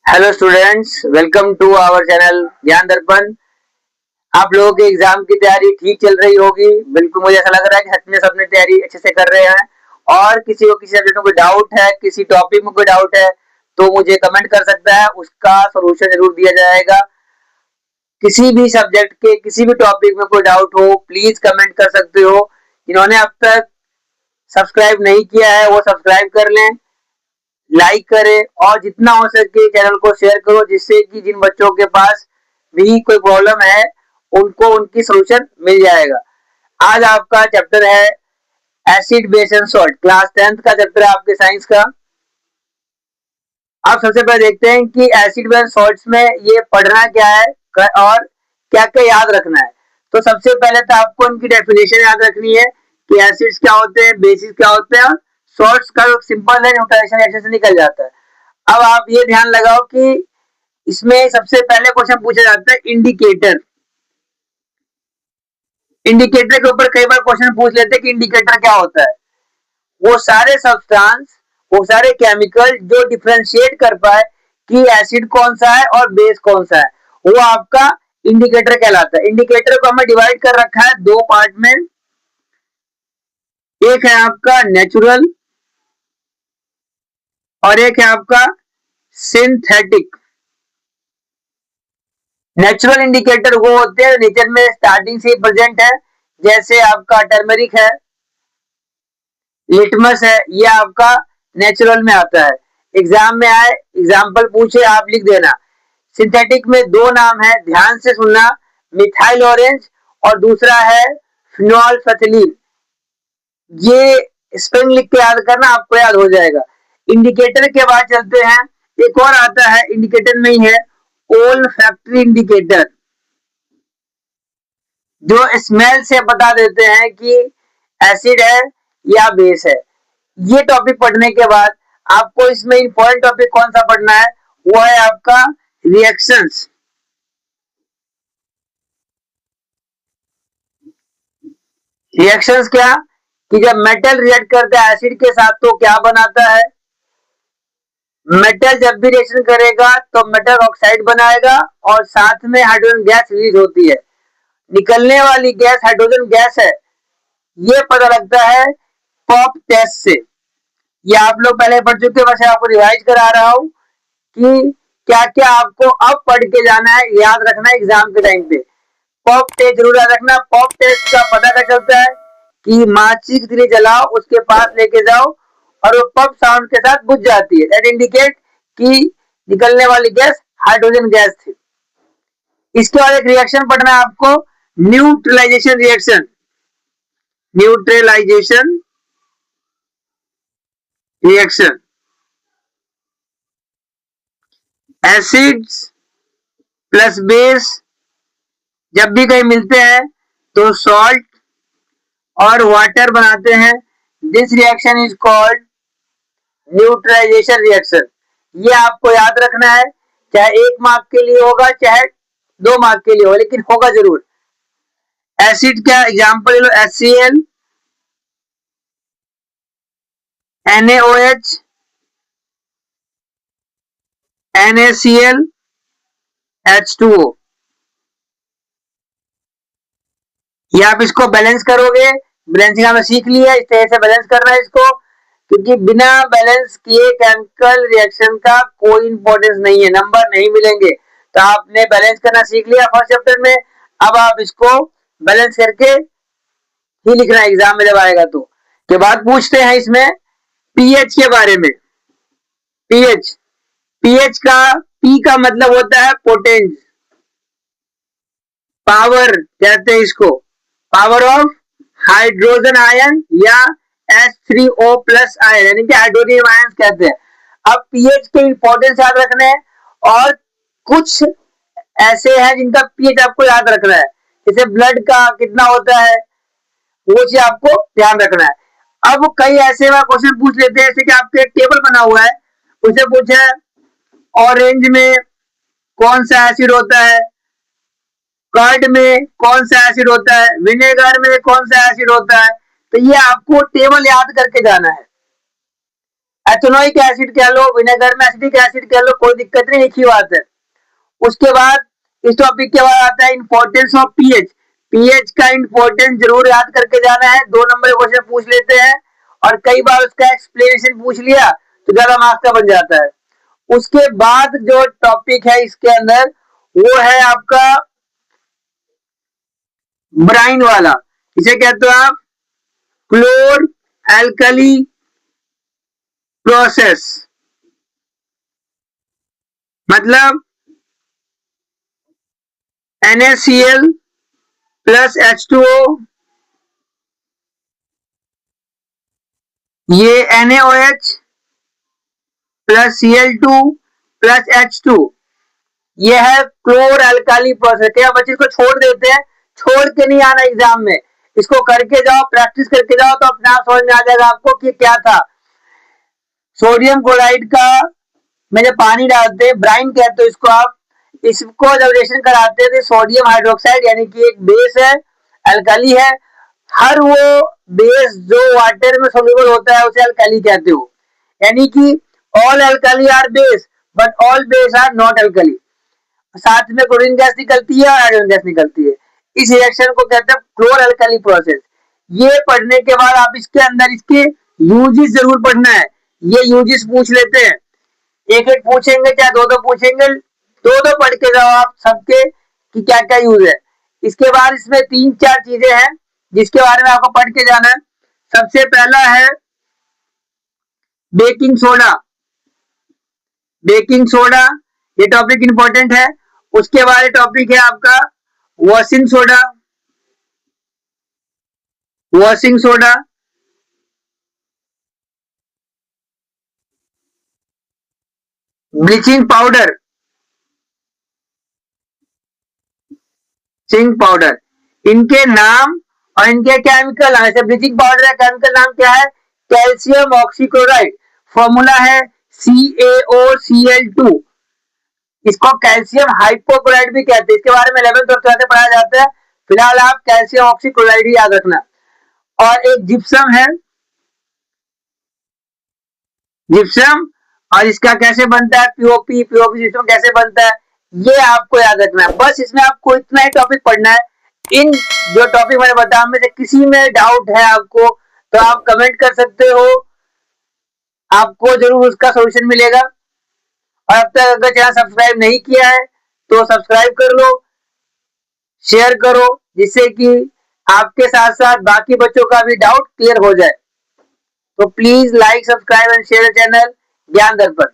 Hello students, welcome to our channel Gyan Darpan. आप लोगों के एग्जाम की तैयारी ठीक चल रही होगी। बिल्कुल मुझे ऐसा लग रहा है कि सच में सबने तैयारी अच्छे से कर रहे हैं। और किसी को किसी सब्जेक्ट में कोई डाउट है, किसी टॉपिक में कोई डाउट है तो मुझे कमेंट कर सकता है, उसका सोल्यूशन जरूर दिया जाएगा। किसी भी सब्जेक्ट के किसी भी टॉपिक में कोई डाउट हो प्लीज कमेंट कर सकते हो। जिन्होंने अब तक सब्सक्राइब नहीं किया है वो सब्सक्राइब कर लें, लाइक करें और जितना हो सके चैनल को शेयर करो, जिससे कि जिन बच्चों के पास भी कोई प्रॉब्लम है उनको उनकी सोल्यूशन मिल जाएगा। आज आपका चैप्टर है acid base and salt, class 10th का चैप्टर है आपके साइंस का। आप सबसे पहले देखते हैं कि एसिड बेस सॉल्ट्स में ये पढ़ना क्या है और क्या क्या याद रखना है। तो सबसे पहले तो आपको इनकी डेफिनेशन याद रखनी है कि एसिड्स क्या होते हैं, बेसिस क्या होते हैं और सॉल्ट्स का सिंपल है न्यूट्रलाइजेशन रिएक्शन से निकल जाता है। अब आप ये ध्यान लगाओ कि इसमें सबसे पहले क्वेश्चन पूछा जाता है इंडिकेटर। इंडिकेटर के ऊपर कई बार क्वेश्चन पूछ लेते हैं कि इंडिकेटर क्या होता है। वो सारे सब्सटेंस, वो सारे केमिकल जो डिफरेंशिएट कर पाए कि एसिड कौन सा है और बेस कौन सा है, वो आपका इंडिकेटर कहलाता है। इंडिकेटर को हमें डिवाइड कर रखा है दो पार्ट में। एक है आपका नेचुरल और एक है आपका सिंथेटिक। नेचुरल इंडिकेटर वो होते हैं नेचर में स्टार्टिंग से प्रेजेंट है, जैसे आपका टर्मरिक है, लिटमस है, ये आपका नेचुरल में आता है। एग्जाम में आए, एग्जाम्पल पूछे, आप लिख देना। सिंथेटिक में दो नाम है, ध्यान से सुनना, मिथाइल ऑरेंज और दूसरा है फिनोल फथिलीन। ये स्पेलिंग लिख के याद करना, आपको याद हो जाएगा। इंडिकेटर के बाद चलते हैं, एक और आता है इंडिकेटर में ही है, ओल फैक्ट्री इंडिकेटर, जो स्मेल से बता देते हैं कि एसिड है या बेस है। ये टॉपिक पढ़ने के बाद आपको इसमें इंपॉर्टेंट टॉपिक कौन सा पढ़ना है, वो है आपका रिएक्शंस। रिएक्शंस क्या कि जब मेटल रिएक्ट करता है एसिड के साथ तो क्या बनाता है। मेटल जब भी रिएक्शन करेगा तो मेटल ऑक्साइड बनाएगा और साथ में हाइड्रोजन गैस रिलीज होती है। निकलने वाली गैस हाइड्रोजन गैस है। ये पता लगता है पॉप टेस्ट से। ये आप लोग पहले पढ़ चुके हैं, वैसे आपको रिवाइज करा रहा हूं कि क्या क्या आपको अब पढ़ के जाना है, याद रखना है एग्जाम के टाइम पे। पॉप टेस्ट जरूर याद रखना। पॉप टेस्ट का पता क्या चलता है कि माचिस की तिली जलाओ, उसके पास लेके जाओ और वो पॉप साउंड के साथ बुझ जाती है, दैट इंडिकेट कि निकलने वाली गैस हाइड्रोजन गैस थी। इसके बाद एक रिएक्शन पढ़ना है आपको, neutralisation reaction. Neutralisation reaction, acids plus base जब भी कहीं मिलते हैं तो सॉल्ट और वाटर बनाते हैं। This reaction is called neutralisation reaction. ये आपको याद रखना है, चाहे 1 मार्क के लिए होगा चाहे 2 मार्क के लिए हो, लेकिन होगा जरूर। एसिड क्या एग्जांपल ले लो, HCl, NaOH, NaCl, H2O। ये आप इसको बैलेंस करोगे, बैलेंसिंग आपने सीख लिया, इस तरह से बैलेंस करना है इसको, क्योंकि बिना बैलेंस किए केमिकल रिएक्शन का कोई इंपॉर्टेंस नहीं है, नंबर नहीं मिलेंगे। तो आपने बैलेंस करना सीख लिया फर्स्ट चैप्टर में, अब आप इसको बैलेंस करके ही लिखना है एग्जाम में जब आएगा तो। के बाद पूछते हैं इसमें पीएच के बारे में। पीएच, पीएच का पी का मतलब होता है पोटेंस, पावर कहते हैं इसको, पावर ऑफ हाइड्रोजन आयन या H3O प्लस आयन, यानी कि हाइड्रोनियम आयन कहते हैं। अब पीएच के इंपॉर्टेंस याद रखने हैं और कुछ ऐसे हैं जिनका पीएच आपको याद रखना है, जैसे ब्लड का कितना होता है वो चीज आपको ध्यान रखना है। अब कई ऐसे क्वेश्चन पूछ लेते हैं, जैसे कि आपके एक टेबल बना हुआ है, उसे पूछा है ऑरेंज में कौन सा एसिड होता है, कर्ड में कौन सा एसिड होता है, विनेगर में कौन सा एसिड होता है। तो ये आपको टेबल याद करके जाना है। एथेनोइक एसिड कह लो, विनेगर में एसिटिक एसिड कह लो, कोई दिक्कत नहीं, एक ही बात है। उसके बाद इस टॉपिक के बाद आता है इंपॉर्टेंस ऑफ पीएच। पीएच का इंपॉर्टेंस जरूर याद करके जाना है, 2 नंबर क्वेश्चन पूछ लेते हैं और कई बार उसका एक्सप्लेनेशन पूछ लिया तो ज्यादा मार्क्स का बन जाता है। उसके बाद जो टॉपिक है इसके अंदर वो है आपका ब्राइन वाला, इसे कहते हो आप क्लोर एल्कली प्रोसेस, मतलब NaCl प्लस H2O, ये NaOH plus Cl2 plus H2, ये है क्लोर एल्काली प्रोसेस। क्या बच्चे इसको छोड़ देते हैं, छोड़ के नहीं आना एग्जाम में, इसको करके जाओ, प्रैक्टिस करके जाओ तो अपने आप समझ में आ जाएगा आपको कि क्या था। सोडियम क्लोराइड का में जब पानी डालते हैं, ब्राइन कहते हो इसको आप, इसको जब रिएक्शन कराते हैं तो सोडियम हाइड्रोक्साइड यानी कि एक बेस है, अल्कली है, हर वो बेस जो वाटर में सोल्यूबल होता है उसे अल्कली कहते हो, यानी कि all alkali are base but all base are not alkali. साथ में क्लोरीन गैस निकलती है और हाइड्रोजन गैस निकलती है, इस रिएक्शन को कहते हैं क्लोर अल्कली प्रोसेस। ये पढ़ने के बाद आप इसके अंदर इसके यूजेस जरूर पढ़ना है, ये यूजेस पूछ लेते हैं, एक एक पूछेंगे क्या दो दो पूछेंगे, दो दो पढ़ के जाओ आप सबके कि क्या क्या यूज है। इसके बाद इसमें 3-4 चीजें हैं जिसके बारे में आपको पढ़ के जाना है। सबसे पहला है बेकिंग सोडा, बेकिंग सोडा ये टॉपिक इंपॉर्टेंट है। उसके बाद टॉपिक है आपका washing soda, washing soda, bleaching powder, zinc powder, इनके नाम और इनके केमिकल, जैसे ब्लीचिंग पाउडर का केमिकल नाम क्या है, कैल्शियम ऑक्सीक्लोराइड, फॉर्मूला है CaOCl2, इसको कैल्शियम हाइपोक्लोराइड भी कहते हैं, इसके बारे में 11th और 12th में पढ़ाया जाता है, फिलहाल आप कैल्शियम ऑक्सीक्लोराइड ही याद रखना। और एक जिप्सम है, जिप्सम, और इसका कैसे बनता है पीओपी, पीओपी जिप्सम कैसे बनता है ये आपको याद रखना है। बस इसमें आपको इतना ही टॉपिक पढ़ना है। इन जो टॉपिक मैंने बताया में से किसी में डाउट है आपको तो आप कमेंट कर सकते हो, आपको जरूर उसका सॉल्यूशन मिलेगा। और अब तक अगर चैनल सब्सक्राइब नहीं किया है तो सब्सक्राइब कर लो, शेयर करो, जिससे कि आपके साथ साथ बाकी बच्चों का भी डाउट क्लियर हो जाए। तो please like, subscribe and share the channel Gyan दर्पण।